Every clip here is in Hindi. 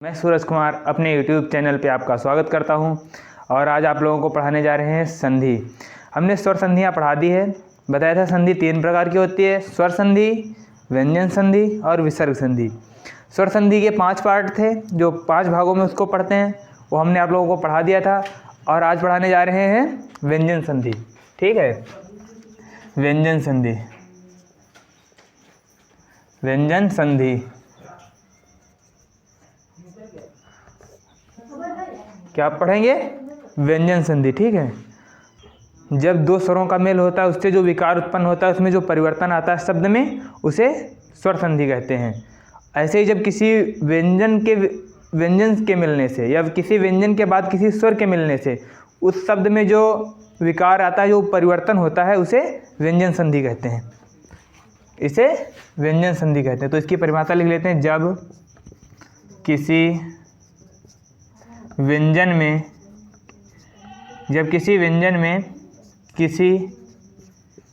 मैं सूरज कुमार अपने YouTube चैनल पे आपका स्वागत करता हूं और आज आप लोगों को पढ़ाने जा रहे हैं संधि। हमने स्वर संधियां पढ़ा दी है। बताया था संधि 3 प्रकार की होती है, स्वर संधि, व्यंजन संधि और विसर्ग संधि। स्वर संधि के 5 पार्ट थे, जो 5 भागों में उसको पढ़ते हैं, वो हमने आप लोगों को पढ़ा दिया था। और आज पढ़ाने जा रहे हैं व्यंजन संधि। ठीक है, व्यंजन संधि। व्यंजन संधि क्या पढ़ेंगे? व्यंजन संधि। ठीक है, जब दो स्वरों का मेल होता है उससे जो विकार उत्पन्न होता है, उसमें जो परिवर्तन आता है शब्द में, उसे स्वर संधि कहते हैं। ऐसे ही जब किसी व्यंजन के मिलने से या किसी व्यंजन के बाद किसी स्वर के मिलने से उस शब्द में जो विकार आता है, जो परिवर्तन होता है, उसे व्यंजन संधि कहते हैं। इसे व्यंजन संधि कहते हैं। तो इसकी परिभाषा लिख लेते हैं। जब किसी व्यंजन में किसी व्यंजन के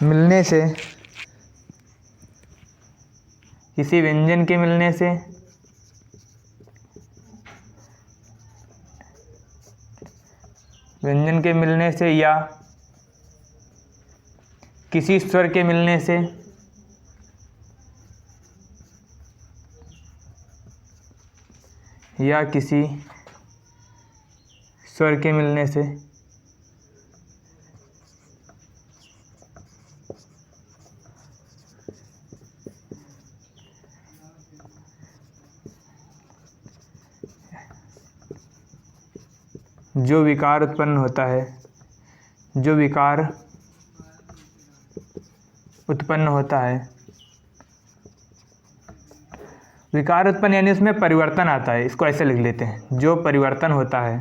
मिलने से या किसी स्वर के मिलने से जो विकार उत्पन्न होता है, विकार उत्पन्न यानी उसमें परिवर्तन आता है। इसको ऐसे लिख लेते हैं, जो परिवर्तन होता है।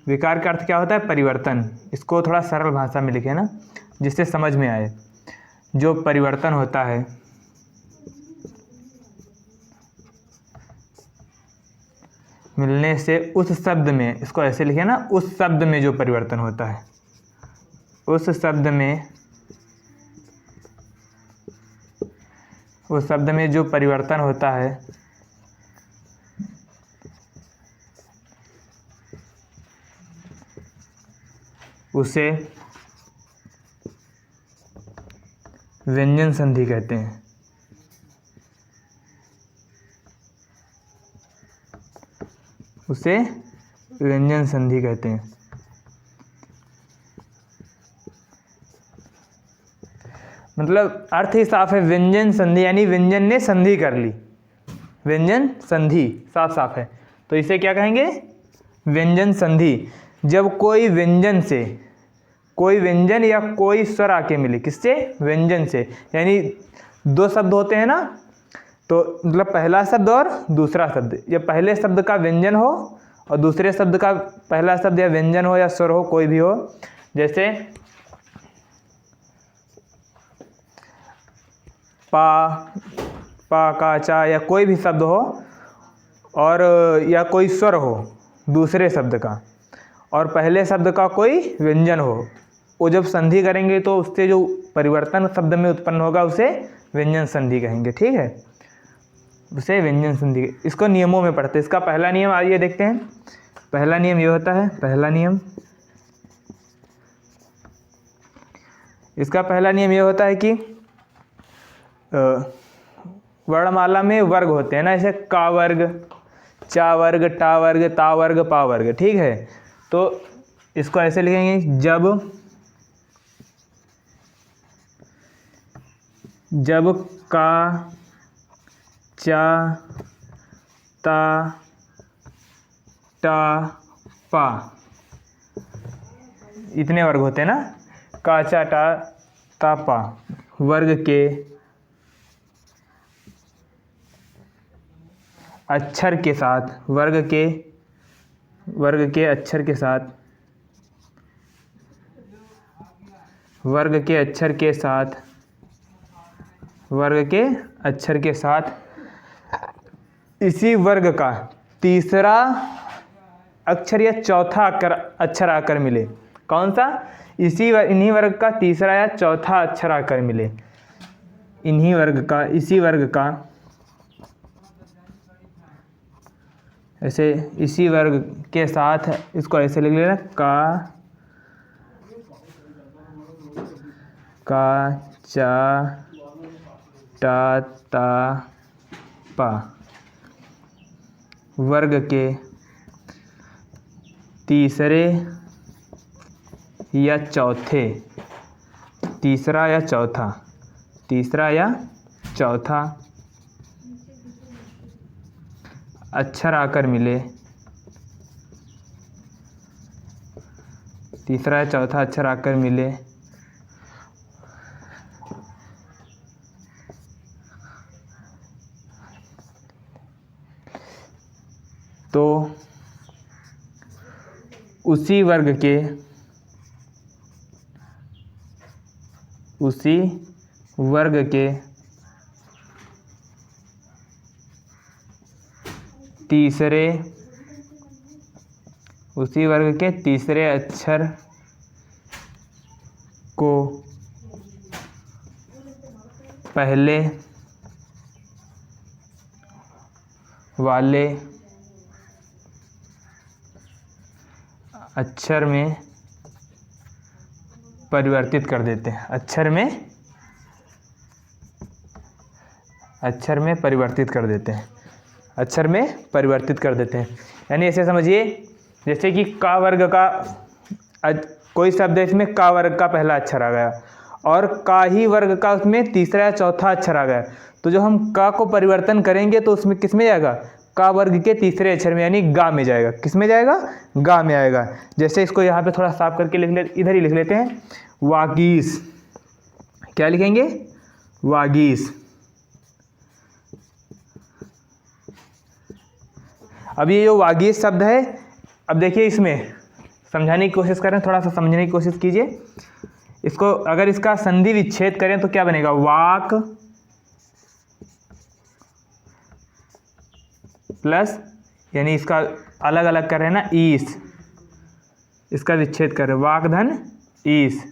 विकार का अर्थ क्या होता है? परिवर्तन। इसको थोड़ा सरल भाषा में लिखे ना, जिससे समझ में आए। जो परिवर्तन होता है मिलने से उस शब्द में, इसको ऐसे लिखे ना, उस शब्द में जो परिवर्तन होता है, उस शब्द में जो परिवर्तन होता है, उसे व्यंजन संधि कहते हैं। मतलब अर्थ ही साफ है। व्यंजन संधि यानी व्यंजन ने संधि कर ली। व्यंजन संधि साफ है, तो इसे क्या कहेंगे? व्यंजन संधि। जब कोई व्यंजन या कोई स्वर आके मिले, किससे? व्यंजन से। यानी 2 शब्द होते हैं ना, तो मतलब पहला शब्द और दूसरा शब्द, या पहले शब्द का व्यंजन हो और दूसरे शब्द का पहला शब्द या व्यंजन हो या स्वर हो, कोई भी हो। जैसे पा, का, चा, या कोई भी शब्द हो, और या कोई स्वर हो दूसरे शब्द का, और पहले शब्द का कोई व्यंजन हो, वो जब संधि करेंगे तो उससे जो परिवर्तन शब्द में उत्पन्न होगा, उसे व्यंजन संधि कहेंगे। ठीक है, उसे व्यंजन संधि। इसको नियमों में पढ़ते हैं। इसका पहला नियम आइए देखते हैं। पहला नियम ये होता है। इसका पहला नियम ये होता है कि वर्णमाला में वर्ग होते हैं ना, जैसे का वर्ग, चा वर्ग, टा वर्ग, ता वर्ग, पा वर्ग। ठीक है, तो इसको ऐसे लिखेंगे। जब का, चा, ता, टा, पा, इतने वर्ग होते हैं ना, का, चा, टा, ता, पा, वर्ग के अक्षर के साथ, वर्ग के अक्षर के साथ, इसी वर्ग का तीसरा अक्षर या चौथा अक्षर आकर मिले। कौन सा? इन्हीं वर्ग का तीसरा या चौथा अक्षर आकर मिले, इन्हीं वर्ग का, इसी वर्ग का, ऐसे इसी वर्ग के साथ, इसको ऐसे लिख लेना, का चा टा ता पा, वर्ग के तीसरे या चौथे, तीसरा या चौथा, तीसरा या चौथा अक्षर आकर मिले, तीसरा या चौथा अक्षर आकर मिले तो उसी वर्ग के, उसी वर्ग के तीसरे, उसी वर्ग के तीसरे अक्षर को पहले वाले अक्षर में परिवर्तित कर देते हैं, अक्षर में परिवर्तित कर देते हैं, अक्षर में परिवर्तित कर देते हैं। यानी ऐसे समझिए जैसे कि का वर्ग का कोई शब्द है, इसमें का वर्ग का पहला अक्षर आ गया और का ही वर्ग का उसमें तीसरा या चौथा अक्षर आ गया, तो जो हम का को परिवर्तन करेंगे तो उसमें किस में जाएगा, का वर्ग के तीसरे अक्षर में, यानी गा में जाएगा। किस में जाएगा, गा में आएगा। जैसे इसको यहाँ पे थोड़ा साफ करके लिख ले, इधर ही लिख लेते हैं, वागीस। क्या लिखेंगे, वागीस। अब ये जो वागीस शब्द है, अब देखिए इसमें समझाने की कोशिश करें, थोड़ा सा समझने की कोशिश कीजिए इसको। अगर इसका संधि विच्छेद करें तो क्या बनेगा, वाक प्लस, यानी इसका अलग अलग कर रहे हैं ना, ईस, इसका विच्छेद कर रहे हैं, वाक धन ईस।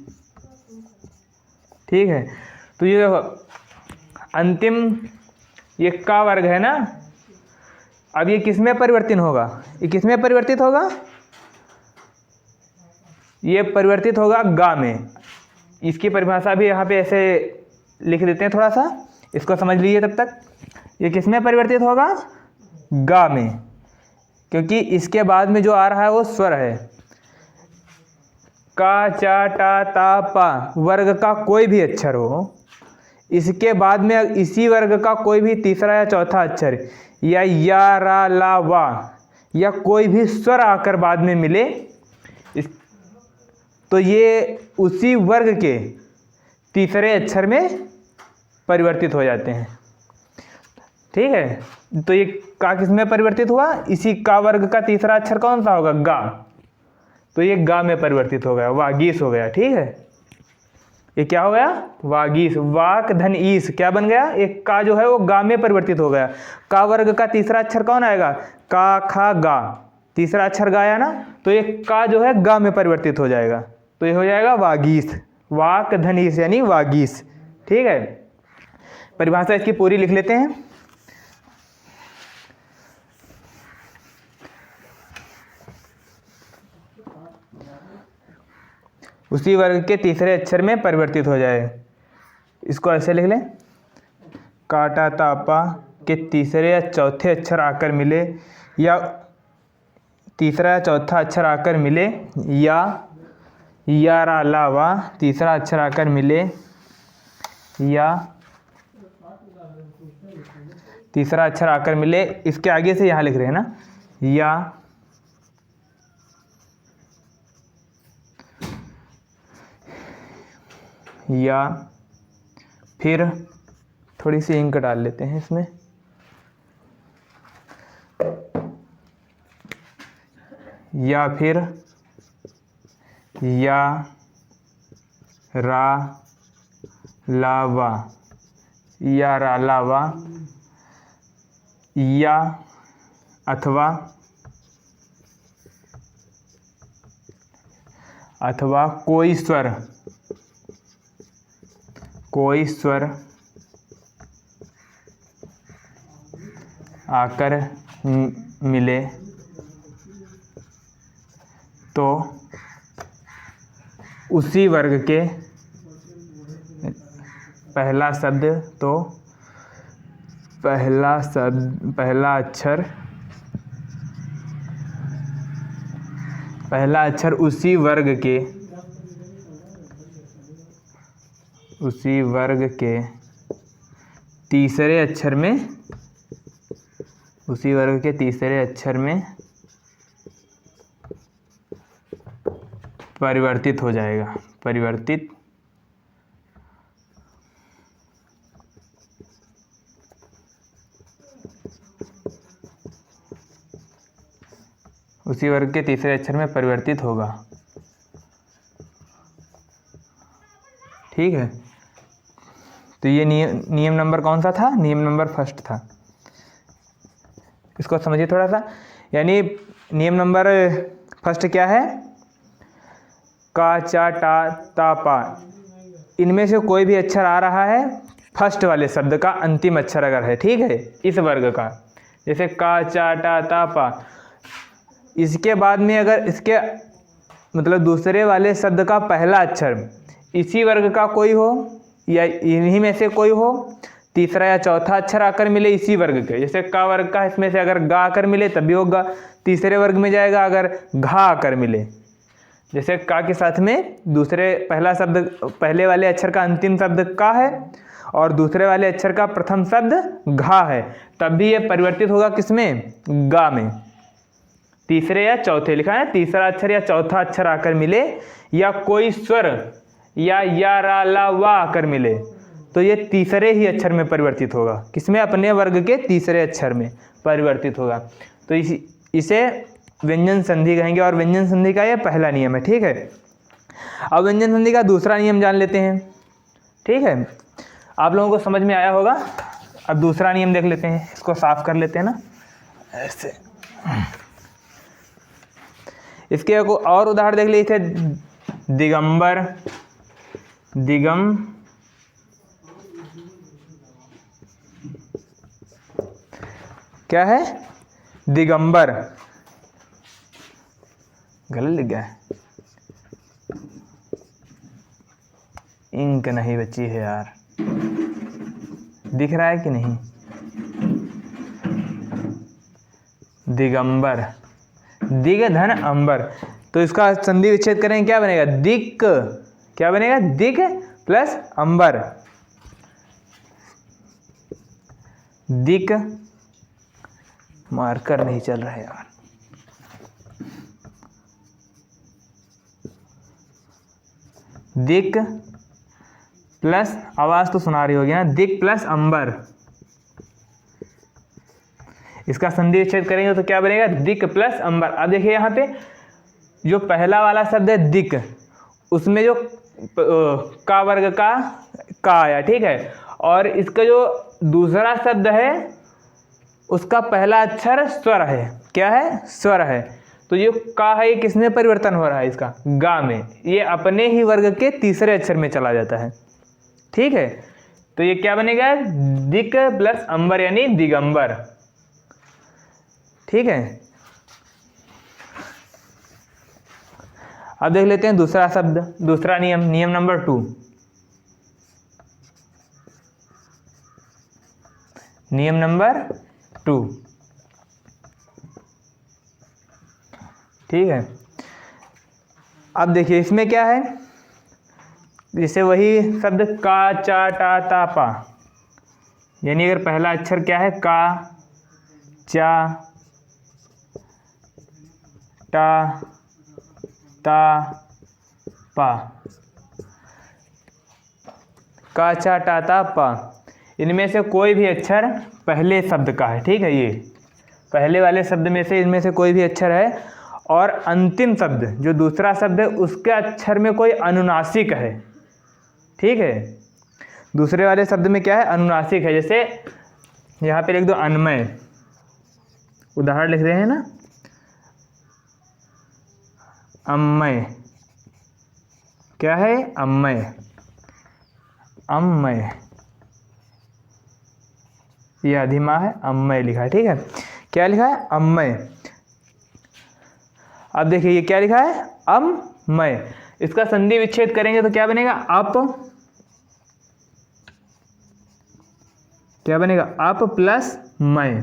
ठीक है, तो ये अंतिम ये का वर्ग है ना, अब ये किस में परिवर्तित होगा, ये किस में परिवर्तित होगा, ये परिवर्तित होगा गा में। इसकी परिभाषा भी यहाँ पे ऐसे लिख देते हैं, थोड़ा सा इसको समझ लीजिए तब तक। ये किस में परिवर्तित होगा, गा में, क्योंकि इसके बाद में जो आ रहा है वो स्वर है। का चा टा ता पा वर्ग का कोई भी अक्षर हो, इसके बाद में इसी वर्ग का कोई भी तीसरा या चौथा अक्षर या रा ला वा या कोई भी स्वर आकर बाद में मिले, तो ये उसी वर्ग के तीसरे अक्षर में परिवर्तित हो जाते हैं। ठीक है, तो ये का किस में परिवर्तित हुआ, इसी का वर्ग का तीसरा अक्षर कौन सा होगा, गा, तो ये गा में परिवर्तित हो गया, वागीस हो गया। ठीक है, ये क्या हो गया, वागीस। वाक धन ईस क्या बन गया, एक का जो है वो गा में परिवर्तित हो गया। का वर्ग का तीसरा अक्षर कौन आएगा, का खा गा, तीसरा अक्षर गाया ना, तो ये का जो है गा में परिवर्तित हो जाएगा, तो ये हो जाएगा वागीस, वाक धन ईस यानी वागीस। ठीक है, परिभाषा इसकी पूरी लिख लेते हैं। उसी वर्ग के तीसरे अक्षर में परिवर्तित हो जाए, इसको ऐसे लिख लें, काटा तापा के तीसरे या चौथे अक्षर आकर मिले, या तीसरा या चौथा अक्षर आकर मिले, या रा ला वा तीसरा अक्षर आकर मिले, या तीसरा अक्षर आकर मिले, इसके आगे से यहाँ लिख रहे हैं ना, या फिर थोड़ी सी इंक डाल लेते हैं इसमें, या फिर या रा लावा, या रा लावा, या अथवा कोई स्वर आकर मिले तो उसी वर्ग के पहला अक्षर उसी वर्ग के तीसरे अक्षर में परिवर्तित हो जाएगा। उसी वर्ग के तीसरे अक्षर में परिवर्तित होगा। ठीक है, तो ये नियम नंबर कौन सा था? नियम नंबर फर्स्ट था। इसको समझिए थोड़ा सा। यानी नियम नंबर फर्स्ट क्या है? का, चा, टा, ता, पा, इनमें से कोई भी अक्षर आ रहा है फर्स्ट वाले शब्द का अंतिम अक्षर अगर है, ठीक है, इस वर्ग का, जैसे का, चा, टा, ता, पा, इसके बाद में अगर इसके मतलब दूसरे वाले शब्द का पहला अक्षर इसी वर्ग का कोई हो या इन्हीं में से कोई हो, तीसरा या चौथा अक्षर आकर मिले इसी वर्ग के, जैसे का वर्ग का इसमें से अगर गा आकर मिले तब भी वो गा तीसरे वर्ग में जाएगा। अगर घा आकर मिले, जैसे का के साथ में पहले वाले अक्षर का अंतिम शब्द का है और दूसरे वाले अक्षर का प्रथम शब्द घा है, तब भी ये परिवर्तित होगा किसमें? गा में। तीसरे या चौथे लिखा है, तीसरा अक्षर या चौथा अक्षर आकर मिले या कोई स्वर या रा ला वा आकर मिले तो ये तीसरे ही अक्षर में परिवर्तित होगा। किसमें? अपने वर्ग के तीसरे अक्षर में परिवर्तित होगा। तो इसे व्यंजन संधि कहेंगे और व्यंजन संधि का ये पहला नियम है। ठीक है, अब व्यंजन संधि का दूसरा नियम जान लेते हैं। ठीक है, आप लोगों को समझ में आया होगा। अब दूसरा नियम देख लेते हैं, इसको साफ कर लेते हैं ना ऐसे। इसके एक और उदाहरण देख लीजिए, दिगंबर, क्या है? दिगंबर, गलत लिख गया है, इंक नहीं बची है यार, दिख रहा है कि नहीं? दिगंबर, दिग धन अंबर, तो इसका संधि विच्छेद करेंगे, क्या बनेगा? दिक, क्या बनेगा? दिग प्लस अंबर, दिक, मार्कर नहीं चल रहा है यार, दिक प्लस, आवाज तो सुना रही होगी ना, दिक प्लस अंबर, इसका संधि विच्छेद करेंगे तो क्या बनेगा? दिक प्लस अंबर। अब देखिए यहाँ पे जो पहला वाला शब्द है दिक, उसमें जो का वर्ग का आया, ठीक है, और इसका जो दूसरा शब्द है उसका पहला अक्षर स्वर है। क्या है? स्वर है। तो ये का है, ये किसमें परिवर्तन हो रहा है? इसका गा में। ये अपने ही वर्ग के तीसरे अक्षर में चला जाता है। ठीक है, तो ये क्या बनेगा? दिक प्लस अंबर यानी दिगंबर। ठीक है, अब देख लेते हैं दूसरा शब्द, दूसरा नियम, नियम नंबर 2। नियम नंबर 2, ठीक है। अब देखिए इसमें क्या है, जैसे वही शब्द का, चा, टा, ता, पा, यानी अगर पहला अक्षर क्या है? का, चा, टा, ता, पा, का, चा, टा, ता, पा, इनमें से कोई भी अक्षर पहले शब्द का है। ठीक है, ये पहले वाले शब्द में से इनमें से कोई भी अक्षर है और अंतिम शब्द जो दूसरा शब्द है उसके अक्षर में कोई अनुनासिक है। ठीक है, दूसरे वाले शब्द में क्या है? अनुनासिक है। जैसे यहाँ पे लिख दो अन्मय, उदाहरण लिख रहे हैं ना, अम्मय, क्या है? अम्मय, अम्मय, ये अधिमा है, अम्मय लिखा है, ठीक है। क्या लिखा है? अम्मय। अब देखिए ये क्या लिखा है? अम्मय। इसका संधि विच्छेद करेंगे तो क्या बनेगा? अप, क्या बनेगा? अप प्लस मय।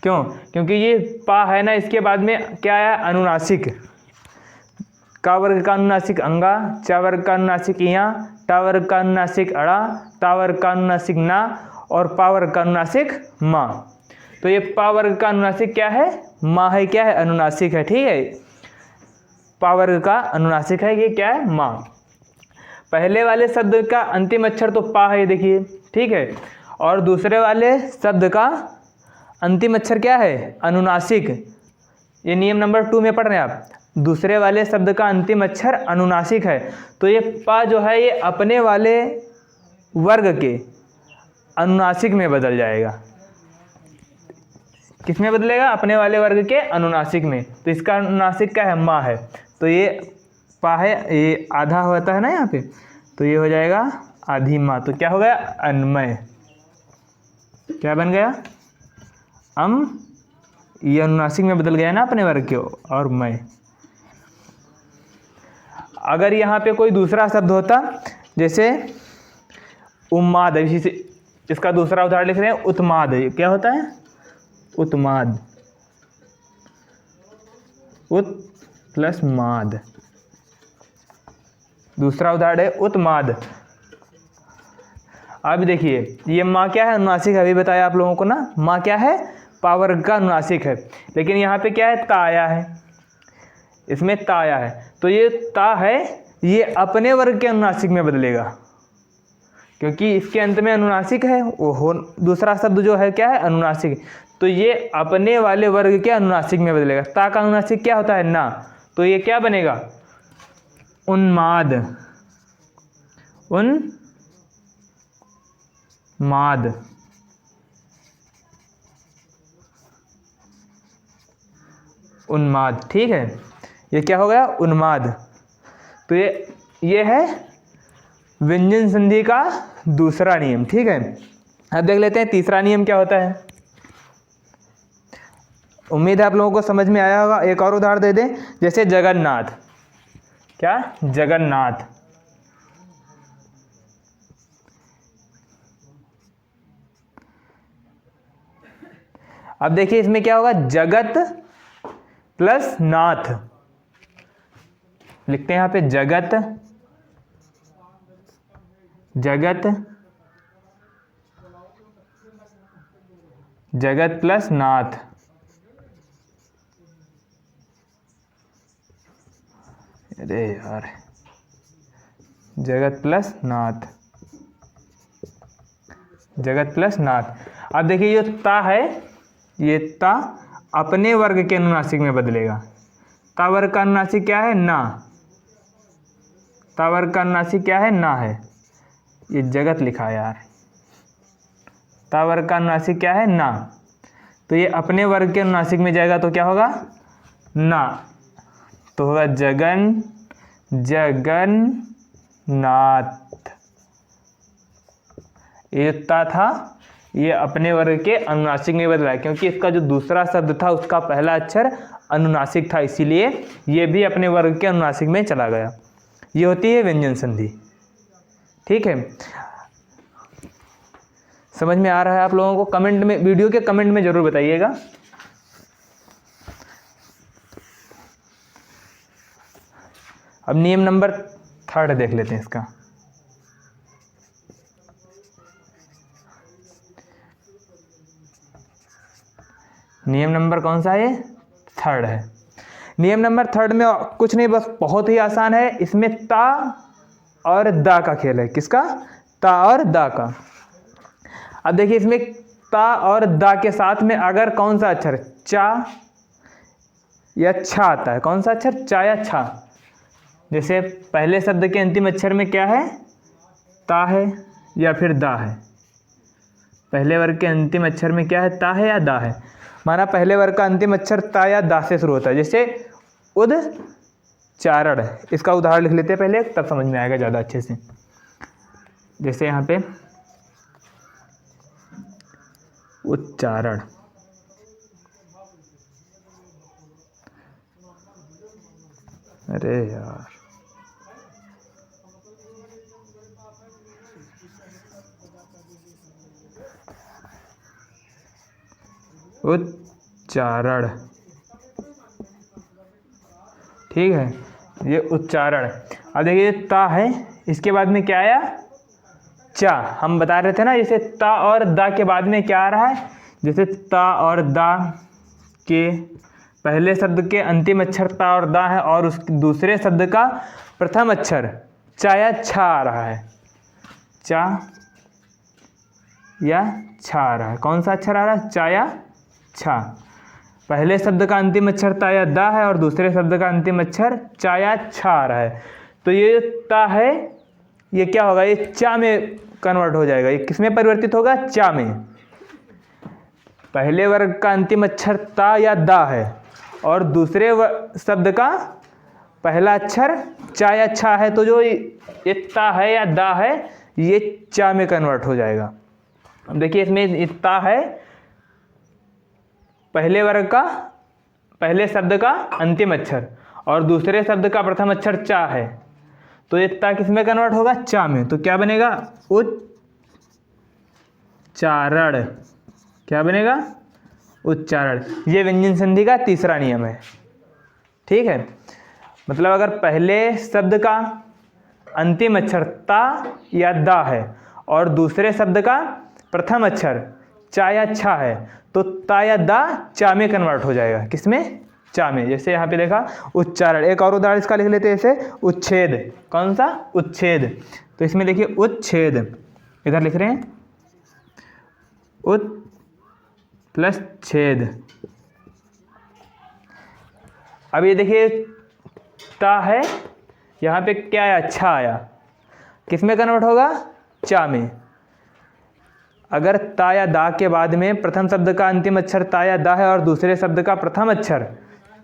क्यों? क्योंकि ये पा है ना, इसके बाद में क्या आया? अनुनासिक। का वर्ग का अनुनासिक अंगा, चा वर्ग का अनुनासिक इया, टा वर्ग का अनुनासिक अड़ा, ता वर्ग का अनुनासिक ना, और पा वर्ग का अनुनासिक मा। तो ये पा वर्ग का अनुनासिक क्या है? मा है। क्या है? अनुनासिक है, ठीक है। पा वर्ग का अनुनासिक है, ये क्या है? मा। पहले वाले शब्द का अंतिम अक्षर तो पा है, देखिए, ठीक है। और दूसरे वाले शब्द का अंतिम अक्षर क्या है? अनुनासिक। ये नियम नंबर 2 में पढ़ रहे हैं आप। दूसरे वाले शब्द का अंतिम अक्षर अनुनासिक है, तो ये पा जो है ये अपने वाले वर्ग के अनुनासिक में बदल जाएगा। किस में बदलेगा? अपने वाले वर्ग के अनुनासिक में। तो इसका अनुनासिक क्या है? मा है। तो ये पा है, ये आधा होता है ना यहाँ पे, तो ये हो जाएगा आधी मा। तो क्या हो गया? अन्मय। क्या बन गया? ये अनुनासिक में बदल गया ना अपने वर्ग के, और मय। अगर यहाँ पे कोई दूसरा शब्द होता, जैसे उन्माद है, इसका दूसरा उदाहरण लिख रहे हैं उत्माद। क्या होता है? उत्माद, उत प्लस माद। दूसरा उदाहरण है उत्माद। अब देखिए ये माँ क्या है? अनुनासिक है, अभी बताया आप लोगों को ना। माँ क्या है? पा वर्ग का अनुनासिक है। लेकिन यहाँ पे क्या है? ता आया है, इसमें ता आया है, तो ये ता है, ये अपने वर्ग के अनुनासिक में बदलेगा, क्योंकि इसके अंत में अनुनासिक है। वो दूसरा शब्द जो है क्या है? अनुनासिक। तो ये अपने वाले वर्ग के अनुनासिक में बदलेगा। ता का अनुनासिक क्या होता है? ना। तो ये क्या बनेगा? उन्माद, उन्माद। उन्माद, ठीक है। ये क्या हो गया? उन्माद। तो ये है व्यंजन संधि का दूसरा नियम, ठीक है। अब देख लेते हैं तीसरा नियम क्या होता है। उम्मीद है आप लोगों को समझ में आया होगा। एक और उदाहरण दे दें, जैसे जगन्नाथ। क्या? जगन्नाथ। अब देखिए इसमें क्या होगा? जगत प्लस नाथ। लिखते हैं यहाँ पे जगत, जगत, जगत प्लस नाथ। अरे यार, जगत प्लस नाथ, जगत प्लस नाथ। अब देखिए ये ता है, ये ता अपने वर्ग के अनुनासिक में बदलेगा। ता वर्ग का अनुनासिक क्या है? ना। ता वर्ग का अनुनासिक क्या है? ना है। ये जगत लिखा है यार। ता वर्ग का अनुनासिक क्या है? ना। तो ये अपने वर्ग के अनुनासिक में जाएगा तो क्या होगा? ना। तो होगा जगन, जगन्नाथ। ये ता था, ये अपने वर्ग के अनुनासिक में बदला, क्योंकि इसका जो दूसरा शब्द था उसका पहला अक्षर अनुनासिक था, इसीलिए ये भी अपने वर्ग के अनुनासिक में चला गया। ये होती है व्यंजन संधि, ठीक है। समझ में आ रहा है आप लोगों को? कमेंट में, वीडियो के कमेंट में जरूर बताइएगा। अब नियम नंबर 3 देख लेते हैं इसका। नियम नंबर कौन सा है? 3 है। नियम नंबर 3 में कुछ नहीं, बस बहुत ही आसान है। इसमें ता और दा का खेल है। किसका? ता और दा का। अब देखिए इसमें ता और दा के साथ में अगर कौन सा अक्षर चा या छा आता है, कौन सा अक्षर? चा या छा। जैसे पहले शब्द के अंतिम अक्षर में क्या है? ता है या फिर दा है। पहले वर्ग के अंतिम अक्षर में क्या है? ता है या दा है। माना पहले वर्ग का अंतिम अक्षर ता या दा से शुरू होता है। जैसे उच्चारण। इसका उदाहरण लिख लेते हैं पहले, तब समझ में आएगा ज़्यादा अच्छे से। जैसे यहाँ पे उच्चारण, अरे यार उच्चारण, ठीक है, ये उच्चारण। अब देखिए ता है, इसके बाद में क्या आया, चा। हम बता रहे थे ना, जैसे ता और दा के बाद में क्या आ रहा है, जैसे ता और दा के पहले शब्द के अंतिम अक्षर ता और दा है, और उस दूसरे शब्द का प्रथम अक्षर चा या छा आ रहा है, चा या छा आ रहा है। कौन सा अक्षर आ रहा है, चा या छा। पहले शब्द का अंतिम अक्षर ता या दा है और दूसरे शब्द का अंतिम अक्षर चा या छा आ रहा है। तो ये ता है, ये क्या होगा, ये चा में कन्वर्ट हो जाएगा। ये किस में परिवर्तित होगा, चा में। पहले वर्ग का अंतिम अक्षर ता या दा है और दूसरे शब्द का पहला अक्षर चा या छा है, तो जो ये ता है या दा है ये चा में कन्वर्ट हो जाएगा। अब देखिए इसमें ता है पहले वर्ग का पहले शब्द का अंतिम अक्षर और दूसरे शब्द का प्रथम अक्षर चा है, तो ये ता किस में कन्वर्ट होगा, चा में। तो क्या बनेगा, उच्चारण। क्या बनेगा, उच्चारण। ये व्यंजन संधि का तीसरा नियम है, ठीक है। मतलब अगर पहले शब्द का अंतिम अक्षर ता या दा है और दूसरे शब्द का प्रथम अक्षर चा या छा है, तो ता या दा चा में कन्वर्ट हो जाएगा। किसमें, चा में। जैसे यहाँ पे देखा उच्चारण। एक और उदाहरण इसका लिख लेते हैं, ऐसे उच्छेद। कौन सा, उच्छेद। तो इसमें देखिए उच्छेद, इधर लिख रहे हैं उत् प्लस छेद। अब ये देखिए ता है, यहाँ पे क्या आया, छा आया। किस में कन्वर्ट होगा, चा में। अगर ता या दा के बाद में प्रथम शब्द का अंतिम अक्षर ता या दा है और दूसरे शब्द का प्रथम अक्षर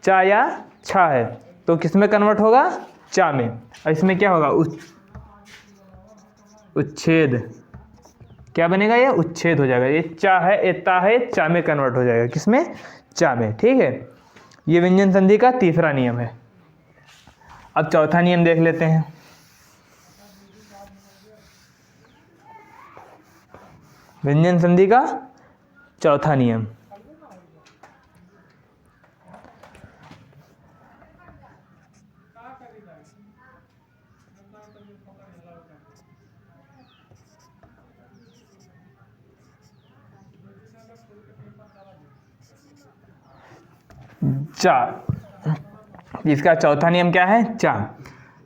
चा या छा है, तो किस में कन्वर्ट होगा, चा में। और इसमें क्या होगा, उच्छेद। क्या बनेगा, ये उच्छेद हो जाएगा। ये चा है, ये ता है, चा में कन्वर्ट हो जाएगा। किसमें, चा में, ठीक है। ये व्यंजन संधि का तीसरा नियम है। अब चौथा नियम देख लेते हैं। व्यंजन संधि का चौथा नियम, चा। इसका चौथा नियम क्या है, चा।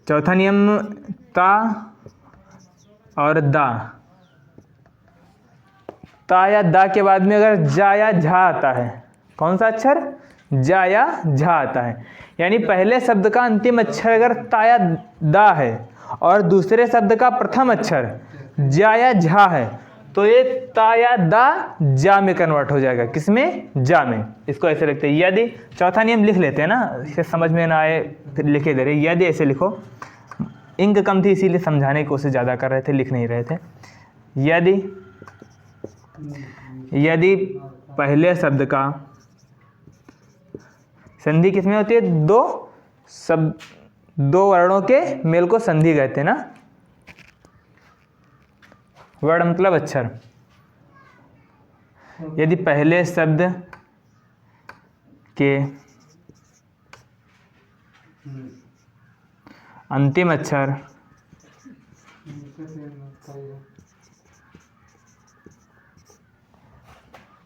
चौथा नियम, ता और दा। ता या दा के बाद में अगर जा या झा आता है, कौन सा अक्षर, जा या झा आता है, यानी पहले शब्द का अंतिम अक्षर अगर ता या दा है और दूसरे शब्द का प्रथम अक्षर जा या झा है, तो ये ता या दा जा में कन्वर्ट हो जाएगा। किसमें, जा में। इसको ऐसे लिखते हैं, यदि। चौथा नियम लिख लेते हैं ना, इसे समझ में ना आए फिर लिखे दे रहे। यदि ऐसे लिखो, इंक कम थी इसीलिए समझाने की कोशिश ज़्यादा कर रहे थे, लिख नहीं रहे थे। यदि पहले शब्द का संधि किसमें होती है, दो वर्णों के मेल को संधि कहते हैं ना। वर्ण मतलब अक्षर। यदि पहले शब्द के अंतिम अक्षर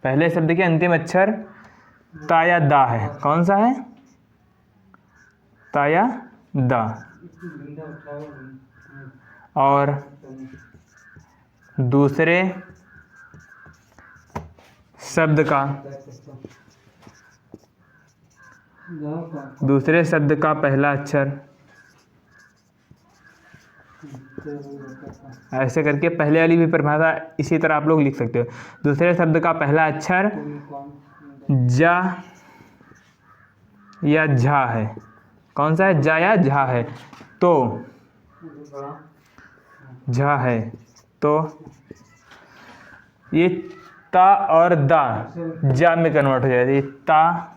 पहले शब्द के अंतिम अक्षर ता या दा है, कौन सा है, ता या दा, और दूसरे शब्द का पहला अक्षर, ऐसे करके पहले वाली भी परिभाषा इसी तरह आप लोग लिख सकते हो। दूसरे शब्द का पहला अक्षर जा या झा है, कौन सा है? जा या झा है। तो झा है तो ये ता और दा जा में कन्वर्ट हो जाएगा। ये ता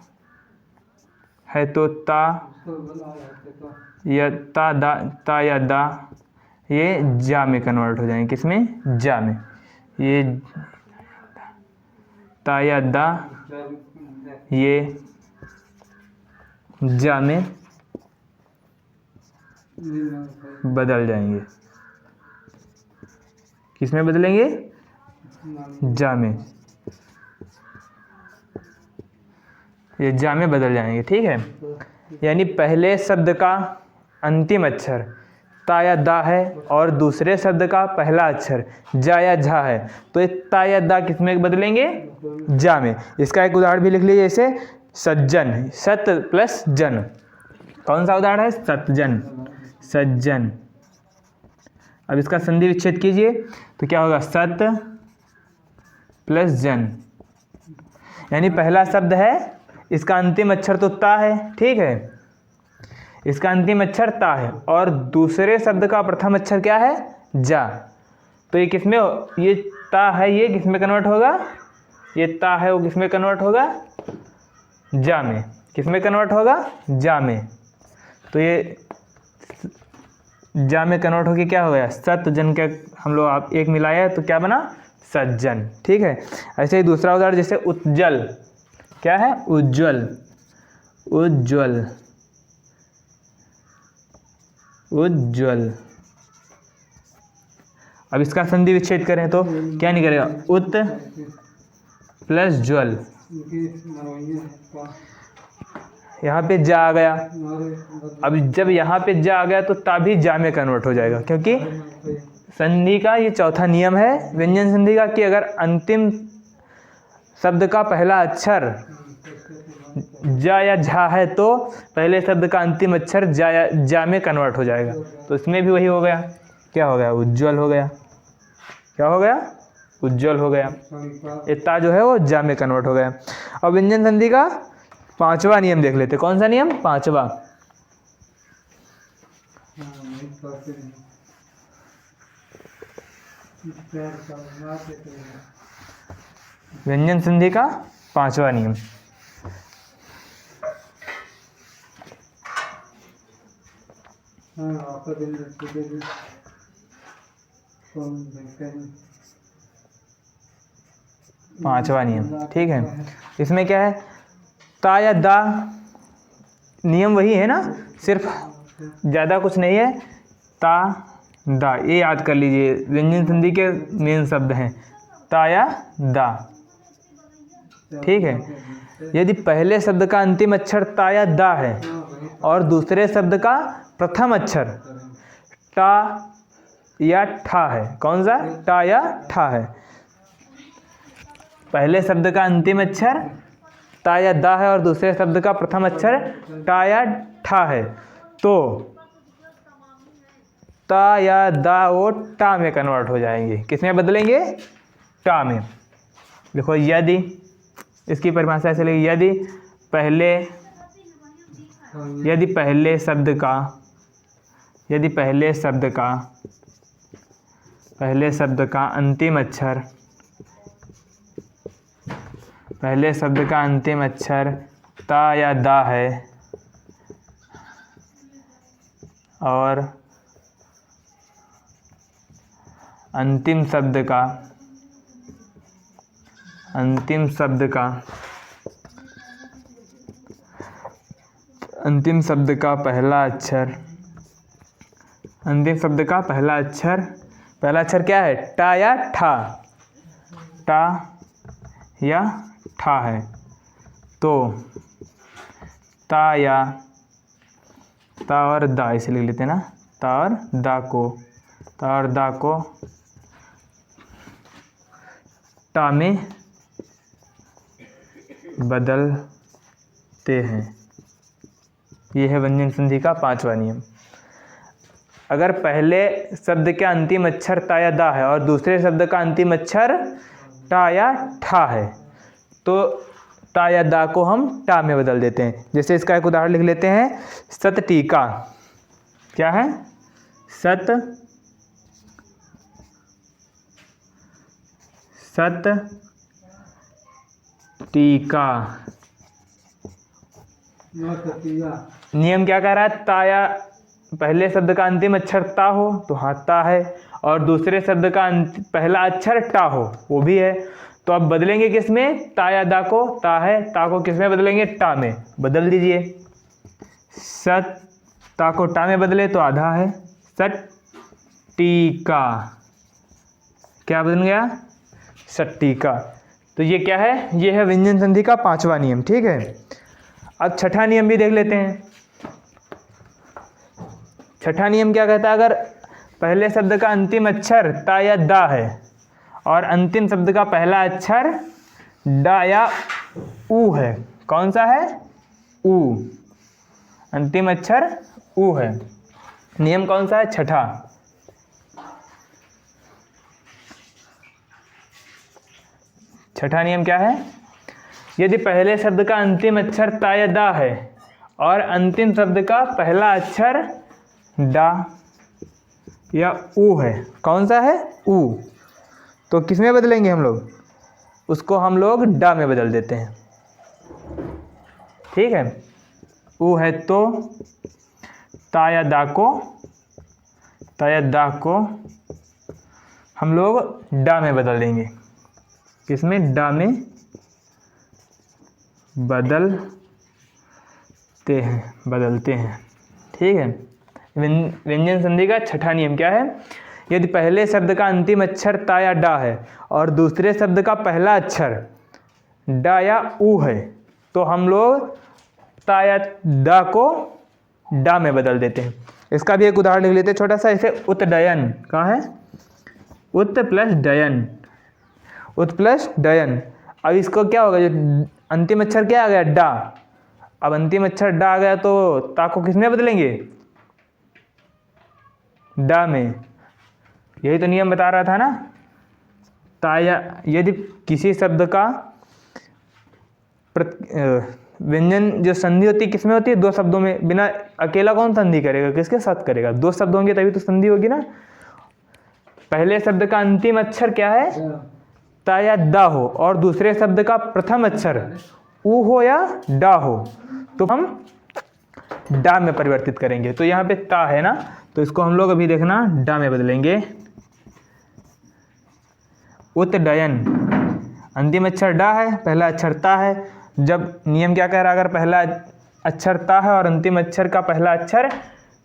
है तो ता या ता या दा ये जा में कन्वर्ट हो जाएंगे। किसमें? जा में। ये ता या दा ये जा में बदल जाएंगे। किसमें बदलेंगे? जा में। ये जा में बदल जाएंगे। ठीक है, यानी पहले शब्द का अंतिम अक्षर ता या दा है और दूसरे शब्द का पहला अक्षर जा या झा है, तो ये ता या दा किसमें बदलेंगे? जा में। इसका एक उदाहरण भी लिख लीजिए, जैसे सज्जन, सत प्लस जन। कौन सा उदाहरण है? सतजन, सज्जन। अब इसका संधि विच्छेद कीजिए तो क्या होगा? सत प्लस जन, यानी पहला शब्द है, इसका अंतिम अक्षर तो ता है। ठीक है, इसका अंतिम अक्षर ता है और दूसरे शब्द का प्रथम अक्षर क्या है? जा। तो ये किसमें? ये ता है, ये किसमें कन्वर्ट होगा? ये ता है, वो किसमें कन्वर्ट होगा? जा में। किसमें कन्वर्ट होगा? जा में। तो ये जा में कन्वर्ट होके क्या हो गया? सतजन का हम लोग आप एक मिलाया तो क्या बना? सज्जन। ठीक है, ऐसे ही दूसरा उदाहरण जैसे उज्जवल। क्या है? उज्जवल, उज्जवल, उज्जवल। अब इसका संधि विच्छेद करें तो क्या निकलेगा? उत प्लस ज्वल। यहाँ पे जा आ गया। अब जब यहाँ पे जा आ गया तो ता भी जा में कन्वर्ट हो जाएगा, क्योंकि संधि का ये चौथा नियम है व्यंजन संधि का कि अगर अंतिम शब्द का पहला अक्षर जा या झा है तो पहले शब्द का अंतिम अक्षर जा में कन्वर्ट हो जाएगा। तो इसमें भी वही हो गया। क्या हो गया? उज्जवल हो गया। क्या हो गया? उज्जवल हो गया। इतना जो है वो जा में कन्वर्ट हो गया। अब व्यंजन संधि का पांचवा नियम देख लेते। कौन सा नियम? पांचवा। व्यंजन संधि का पांचवा नियम। पांचवा नियम। ठीक है, इसमें क्या है? ता या दा नियम वही है ना, सिर्फ ज़्यादा कुछ नहीं है। ता दा, ये याद कर लीजिए, व्यंजन संधि के मेन शब्द हैं ता या दा। ठीक है, यदि पहले शब्द का अंतिम अक्षर ता या दा है और दूसरे शब्द का प्रथम अक्षर टा या ठा है। कौन सा? टा या ठा है। पहले शब्द का अंतिम अक्षर ता या दा है और दूसरे शब्द का प्रथम अक्षर टा या ठा है, तो ता या दा वो टा में कन्वर्ट हो जाएंगे। किसमें बदलेंगे? टा में। देखो, यदि इसकी परिभाषा ऐसे लिखी, यदि पहले शब्द का अंतिम अक्षर ता या दा है और अंतिम शब्द का पहला अक्षर क्या है? टा या ठा। टा या ठा है, तो ता और दा इसे लिख लेते हैं ना, ता और दा को टा में बदलते हैं। ये है व्यंजन संधि का पांचवा नियम। अगर पहले शब्द के अंतिम अक्षर ता या दा है और दूसरे शब्द का अंतिम अक्षर टा या ठा है, तो ता या दा को हम टा में बदल देते हैं। जैसे इसका एक उदाहरण लिख लेते हैं, सत टीका। क्या है? सत टीका। नियम क्या कह रहा है? ताया पहले शब्द का अंतिम अक्षर ता हो तो हाँ ता है, और दूसरे शब्द का पहला अक्षर टा हो वो भी है। तो अब बदलेंगे किस में? ता या दा को ता है, ता को किस में बदलेंगे? टा में। बदल दीजिए, सत ता को टा में बदले तो आधा है, सट टीका। क्या बदल गया? सट्टीका। तो ये क्या है? ये है व्यंजन संधि का 5वां नियम। ठीक है, अब छठा नियम भी देख लेते हैं। छठा नियम क्या कहता है? अगर पहले शब्द का अंतिम अक्षर ता या दा है और अंतिम शब्द का पहला अक्षर डा या ऊ है। कौन सा है? ऊ। अंतिम अक्षर ऊ है। नियम कौन सा है? छठा। छठा नियम क्या है? यदि पहले शब्द का अंतिम अक्षर ता या दा है और अंतिम शब्द का पहला अक्षर डा या ऊ है। कौन सा है? ऊ। तो किस में बदलेंगे हम लोग? उसको हम लोग डा में बदल देते हैं। ठीक है, ऊ है तो ता या दा को हम लोग डा में बदल देंगे। किसमें? डा में बदलते हैं। ठीक है, व्यंजन संधि का छठा नियम क्या है? यदि पहले शब्द का अंतिम अक्षर ता या डा है और दूसरे शब्द का पहला अक्षर डा या ऊ है तो हम लोग ता या दा को डा में बदल देते हैं। इसका भी एक उदाहरण लिख लेते हैं छोटा सा। इसे उत्डयन। कहाँ है? उत प्लस डयन। उत प्लस डयन। अब इसको क्या होगा? जो अंतिम अक्षर क्या आ गया? डा। अब अंतिम अक्षर डा आ गया तो ता को किस में बदलेंगे? डा में। यही तो नियम बता रहा था ना। ताया यदि किसी शब्द का व्यंजन जो संधि होती है किसमें होती है? दो शब्दों में। बिना अकेला कौन संधि करेगा? किसके साथ करेगा? दो शब्द होंगे तभी तो संधि होगी ना। पहले शब्द का अंतिम अक्षर क्या है? ता या दा हो और दूसरे शब्द का प्रथम अक्षर ऊ हो या डा हो तो हम डा में परिवर्तित करेंगे। तो यहाँ पे ता है ना, तो इसको हम लोग अभी देखना डा में बदलेंगे। उत्डयन। अंतिम अक्षर डा है, पहला अक्षर ता है। जब नियम क्या कह रहा है? अगर पहला अक्षर ता है और अंतिम अक्षर का पहला अक्षर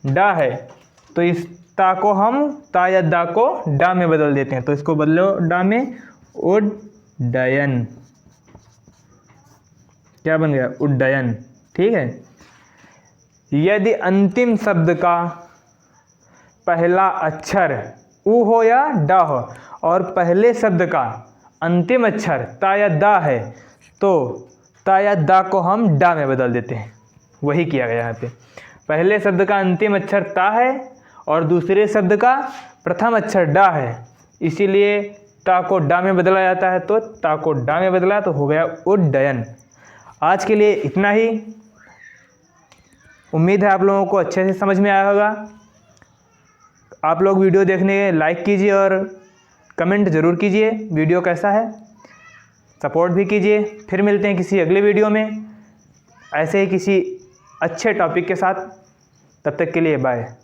डा है तो इस ता को हम ता या दा को डा में बदल देते हैं। तो इसको बदलो डा में, उड्डयन। क्या बन गया? उड्डयन। ठीक है, यदि अंतिम शब्द का पहला अक्षर ऊ हो या डा हो और पहले शब्द का अंतिम अक्षर ता या दा है तो ता या दा को हम डा में बदल देते हैं। वही किया गया यहाँ पे। पहले शब्द का अंतिम अक्षर ता है और दूसरे शब्द का प्रथम अक्षर डा है, इसीलिए ता को डा में बदला जाता है। तो ता को डा में बदला तो हो गया उड्डयन। आज के लिए इतना ही। उम्मीद है आप लोगों को अच्छे से समझ में आया होगा। आप लोग वीडियो देखने लाइक कीजिए और कमेंट ज़रूर कीजिए वीडियो कैसा है, सपोर्ट भी कीजिए। फिर मिलते हैं किसी अगले वीडियो में ऐसे ही किसी अच्छे टॉपिक के साथ। तब तक के लिए बाय।